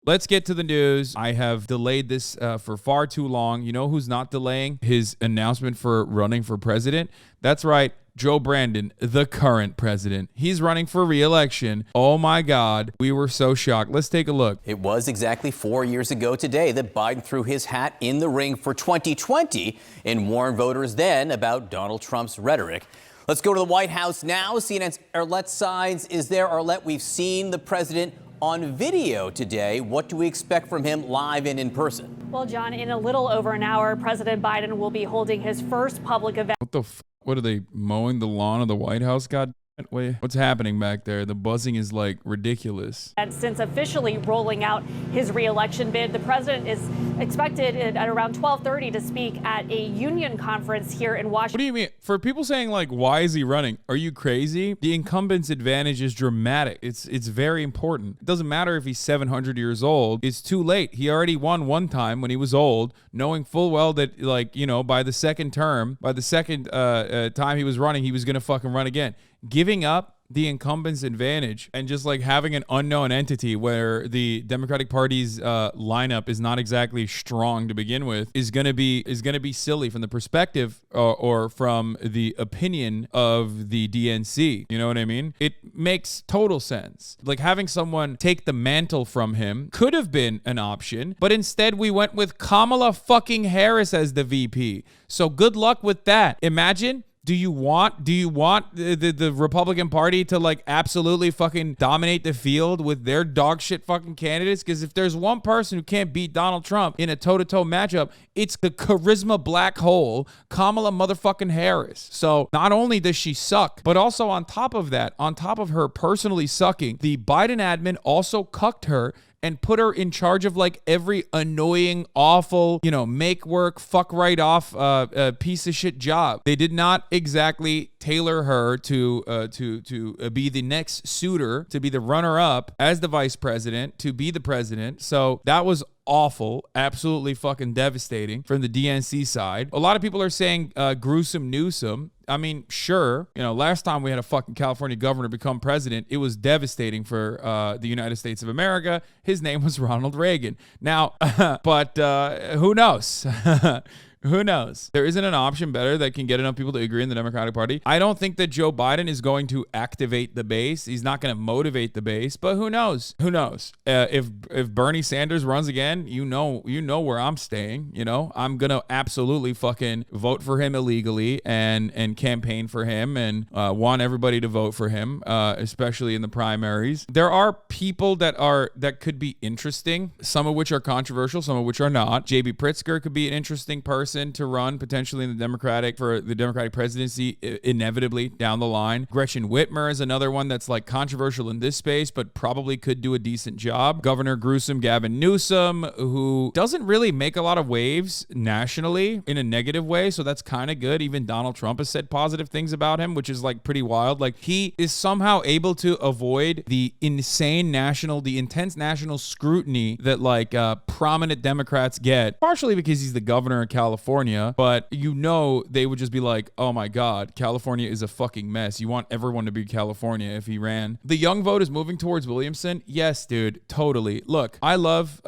Let's get to the news. I have delayed this for far too long. You know who's not delaying his announcement for running for president? That's right, Joe Brandon, the current president. He's running for re-election. Oh my God, we were so shocked. Let's take a look. It was exactly 4 years ago today that Biden threw his hat in the ring for 2020 and warned voters then about Donald Trump's rhetoric. Let's go to the White House now. CNN's Arlette Saenz is there. Arlette, we've seen the president on video today. What do we expect from him live and in person? Well, John, in a little over an hour, President Biden will be holding his first public event. What are they, mowing the lawn of the White House? God, what's happening back there? The buzzing is like ridiculous. And since officially rolling out his re-election bid, the president is expected at around 12:30 to speak at a union conference here in Washington. What do you mean? For people saying like, why is he running? Are you crazy? The incumbent's advantage is dramatic. It's very important. It doesn't matter if he's 700 years old. It's too late. He already won one time when he was old, knowing full well that, like, you know, by the second time he was running, he was going to fucking run again. Giving up the incumbent's advantage and just like having an unknown entity where the Democratic Party's lineup is not exactly strong to begin with is gonna be silly from the perspective or from the opinion of the DNC. You know what I mean? It makes total sense. Like having someone take the mantle from him could have been an option, but instead we went with Kamala fucking Harris as the VP. So good luck with that. Imagine. Do you want the Republican Party to like absolutely fucking dominate the field with their dog shit fucking candidates? Because if there's one person who can't beat Donald Trump in a toe-to-toe matchup, it's the charisma black hole, Kamala motherfucking Harris. So not only does she suck, but also on top of that, on top of her personally sucking, the Biden admin also cucked her and put her in charge of like every annoying, awful, you know, make work, fuck right off, piece of shit job. They did not exactly tailor her to be the next suitor, to be the runner-up as the vice president, to be the president. So that was awful, absolutely fucking devastating from the DNC side. A lot of people are saying gruesome Newsom. I mean, sure, you know, last time we had a fucking California governor become president, it was devastating for the United States of America. His name was Ronald Reagan. Now, but who knows? Who knows? There isn't an option better that can get enough people to agree in the Democratic Party. I don't think that Joe Biden is going to activate the base. He's not going to motivate the base, but who knows? Who knows? If Bernie Sanders runs again, you know where I'm staying. You know, I'm going to absolutely fucking vote for him illegally and campaign for him and want everybody to vote for him, especially in the primaries. There are people that could be interesting, some of which are controversial, some of which are not. J.B. Pritzker could be an interesting person to run potentially in the Democratic presidency inevitably down the line. Gretchen Whitmer is another one that's like controversial in this space, but probably could do a decent job. Governor Gruesome Gavin Newsom, who doesn't really make a lot of waves nationally in a negative way, so that's kind of good. Even Donald Trump has said positive things about him, which is like pretty wild. Like he is somehow able to avoid the intense national scrutiny that like prominent Democrats get, partially because he's the governor of California, but you know they would just be like, oh my God, California is a fucking mess. You want everyone to be California if he ran. The young vote is moving towards Williamson. Yes, dude, totally. Look, I love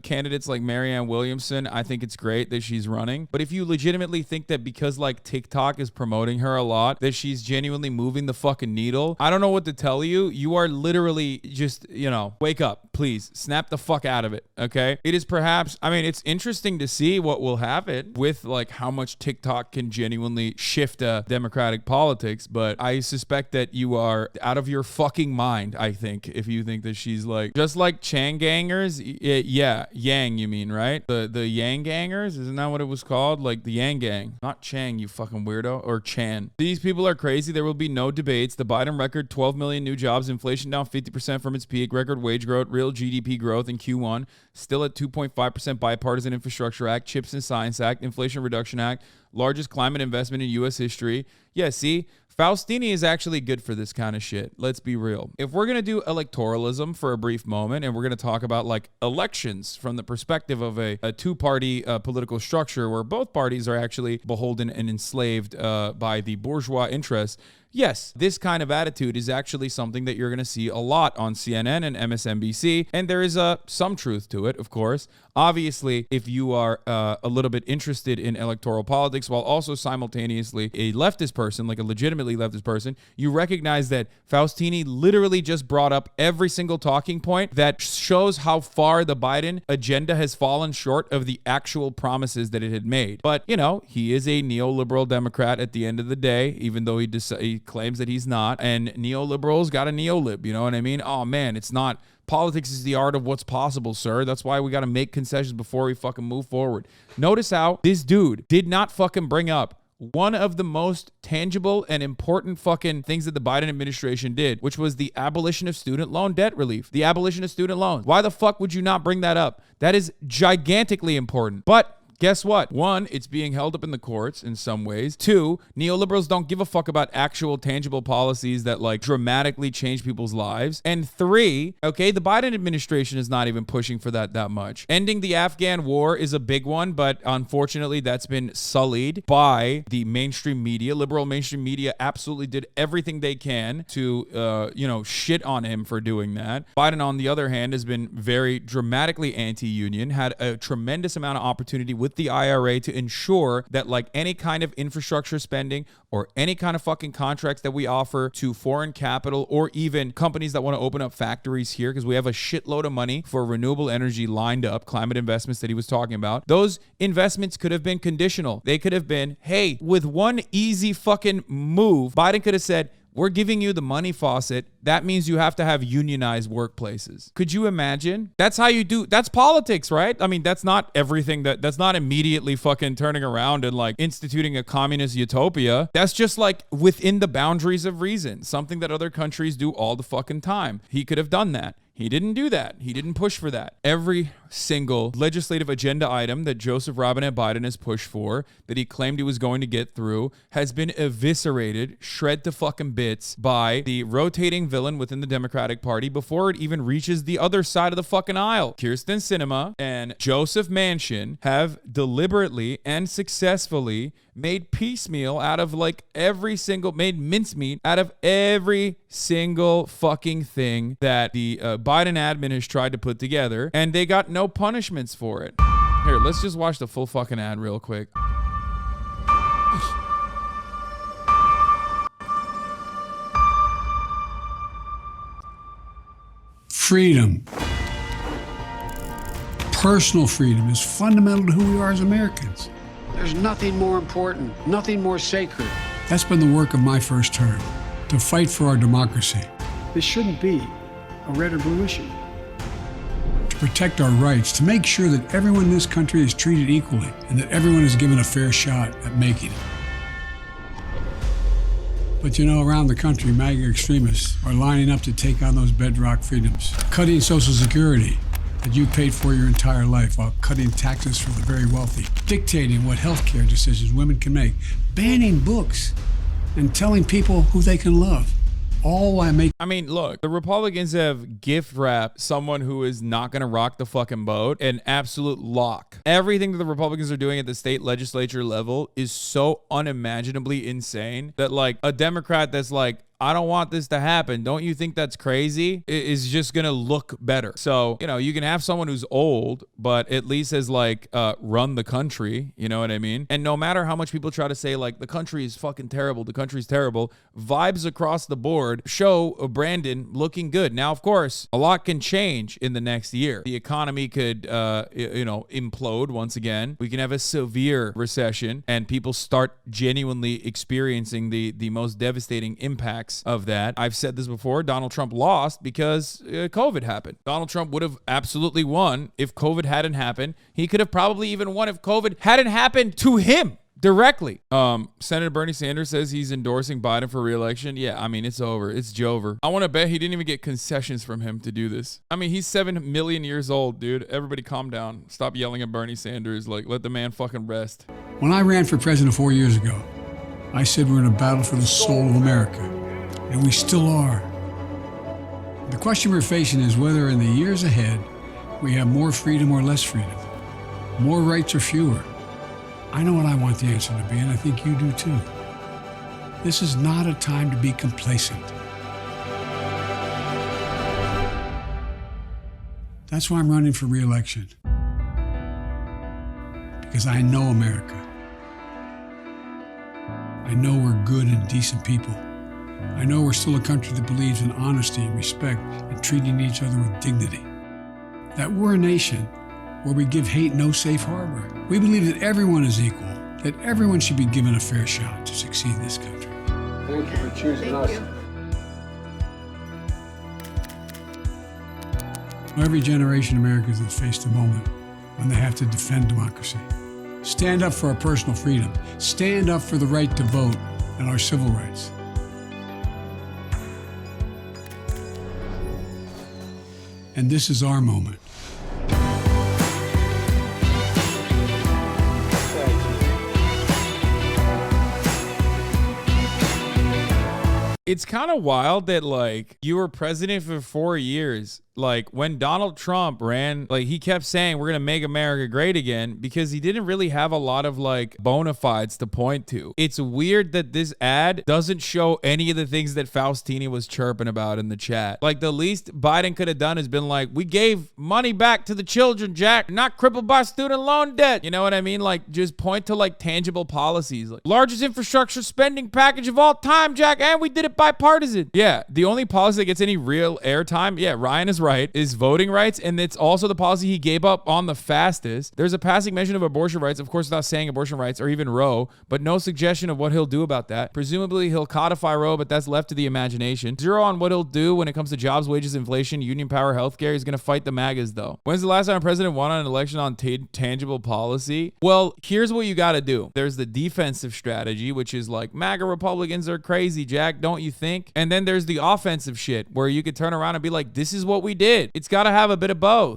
candidates like Marianne Williamson. I think it's great that she's running. But if you legitimately think that because like TikTok is promoting her a lot, that she's genuinely moving the fucking needle, I don't know what to tell you. You are literally just, you know, wake up, please. Snap the fuck out of it, okay? It is perhaps, I mean, it's interesting to see what will happen with like how much TikTok can genuinely shift Democratic politics, but I suspect that you are out of your fucking mind, I think, if you think that she's like, just like Chang Gangers. Yeah, Yang, you mean, right? The Yang Gangers, isn't that what it was called? Like the Yang Gang, not Chang, you fucking weirdo, or Chan. These people are crazy. There will be no debates. The Biden record, 12 million new jobs, inflation down 50% from its peak, record wage growth, real GDP growth in Q1, still at 2.5% bipartisan infrastructure Act, Chips and Science Act, Inflation Reduction Act, largest climate investment in U.S. history. Yeah, see, Faustini is actually good for this kind of shit. Let's be real. If we're going to do electoralism for a brief moment and we're going to talk about like elections from the perspective of a two-party political structure where both parties are actually beholden and enslaved by the bourgeois interests, Yes, this kind of attitude is actually something that you're going to see a lot on CNN and MSNBC, and there is some truth to it, of course. Obviously, if you are a little bit interested in electoral politics while also simultaneously a leftist person, like a legitimately leftist person, you recognize that Faustini literally just brought up every single talking point that shows how far the Biden agenda has fallen short of the actual promises that it had made. But, you know, he is a neoliberal Democrat at the end of the day, even though he claims that he's not. And neoliberals got a neolib, you know what I mean? Oh, man, it's not. Politics is the art of what's possible, sir. That's why we got to make concessions before we fucking move forward. Notice how this dude did not fucking bring up one of the most tangible and important fucking things that the Biden administration did, which was the abolition of student loan debt relief, the abolition of student loans. Why the fuck would you not bring that up? That is gigantically important. But guess what? One, it's being held up in the courts in some ways. Two, neoliberals don't give a fuck about actual tangible policies that like dramatically change people's lives. And three, okay, the Biden administration is not even pushing for that much. Ending the Afghan war is a big one, but unfortunately that's been sullied by the mainstream media. Liberal mainstream media absolutely did everything they can to, shit on him for doing that. Biden, on the other hand, has been very dramatically anti-union, had a tremendous amount of opportunity with the IRA to ensure that like any kind of infrastructure spending or any kind of fucking contracts that we offer to foreign capital or even companies that want to open up factories here, because we have a shitload of money for renewable energy lined up, climate investments that he was talking about. Those investments could have been conditional. They could have been, hey, with one easy fucking move, Biden could have said, we're giving you the money faucet. That means you have to have unionized workplaces. Could you imagine? That's how you do. That's politics, right? I mean, that's not everything. That's not immediately fucking turning around and like instituting a communist utopia. That's just like within the boundaries of reason. Something that other countries do all the fucking time. He could have done that. He didn't do that. He didn't push for that. Every single legislative agenda item that Joseph Robinette Biden has pushed for, that he claimed he was going to get through, has been eviscerated, shred to fucking bits by the rotating villain within the Democratic Party before it even reaches the other side of the fucking aisle. Kirsten Sinema and Joseph Manchin have deliberately and successfully made piecemeal out of made mincemeat out of every single fucking thing that the Biden admin has tried to put together, and they got no punishments for it. Here, let's just watch the full fucking ad real quick. Freedom. Personal freedom is fundamental to who we are as Americans. There's nothing more important, nothing more sacred. That's been the work of my first term, to fight for our democracy. This shouldn't be a red or blue issue. To protect our rights, to make sure that everyone in this country is treated equally and that everyone is given a fair shot at making it. But you know, around the country, MAGA extremists are lining up to take on those bedrock freedoms, cutting Social Security that you paid for your entire life while cutting taxes for the very wealthy, dictating what healthcare decisions women can make, banning books, and telling people who they can love. All while making... I mean, look, the Republicans have gift wrapped someone who is not going to rock the fucking boat an absolute lock. Everything that the Republicans are doing at the state legislature level is so unimaginably insane that like a Democrat that's like, I don't want this to happen, don't you think that's crazy? It is just gonna look better. So, you know, you can have someone who's old, but at least has like run the country, you know what I mean? And no matter how much people try to say like the country is fucking terrible, the country's terrible, vibes across the board show Brandon looking good. Now, of course, a lot can change in the next year. The economy could, implode once again. We can have a severe recession and people start genuinely experiencing the most devastating impacts of that. I've said this before. Donald Trump lost because COVID happened. Donald Trump would have absolutely won if COVID hadn't happened. He could have probably even won if COVID hadn't happened to him directly. Senator Bernie Sanders says he's endorsing Biden for re-election. Yeah, I mean, it's over. It's Jover. I want to bet he didn't even get concessions from him to do this. I mean, he's 7 million years old, dude. Everybody calm down. Stop yelling at Bernie Sanders. Like, let the man fucking rest. When I ran for president 4 years ago, I said we're in a battle for the soul of America. And we still are. The question we're facing is whether in the years ahead, we have more freedom or less freedom, more rights or fewer. I know what I want the answer to be, and I think you do too. This is not a time to be complacent. That's why I'm running for re-election. Because I know America. I know we're good and decent people. I know we're still a country that believes in honesty and respect and treating each other with dignity. That we're a nation where we give hate no safe harbor. We believe that everyone is equal, that everyone should be given a fair shot to succeed in this country. Thank you for choosing us. Every generation of Americans has faced a moment when they have to defend democracy. Stand up for our personal freedom. Stand up for the right to vote and our civil rights. And this is our moment. It's kind of wild that, like, you were president for 4 years. Like, when Donald Trump ran, like, he kept saying we're gonna make America great again because he didn't really have a lot of, like, bona fides to point to. It's weird that this ad doesn't show any of the things that Faustini was chirping about in the chat. Like, the least Biden could have done is been like, we gave money back to the children, Jack, not crippled by student loan debt. You know what I mean? Like, just point to, like, tangible policies. Like, largest infrastructure spending package of all time, Jack, and we did it bipartisan. Yeah, the only policy that gets any real airtime, yeah, Ryan is right, is voting rights, and it's also the policy he gave up on the fastest. There's a passing mention of abortion rights, of course without saying abortion rights or even Roe, but no suggestion of what he'll do about that. Presumably he'll codify Roe, but that's left to the imagination. Zero on what he'll do when it comes to jobs, wages, inflation, union power, healthcare. He's gonna fight the MAGAs though. When's the last time a president won an election on tangible policy? Well, here's what you gotta do. There's the defensive strategy, which is like, MAGA Republicans are crazy, Jack, don't you think? And then there's the offensive shit where you could turn around and be like, this is what we did. It's got to have a bit of both.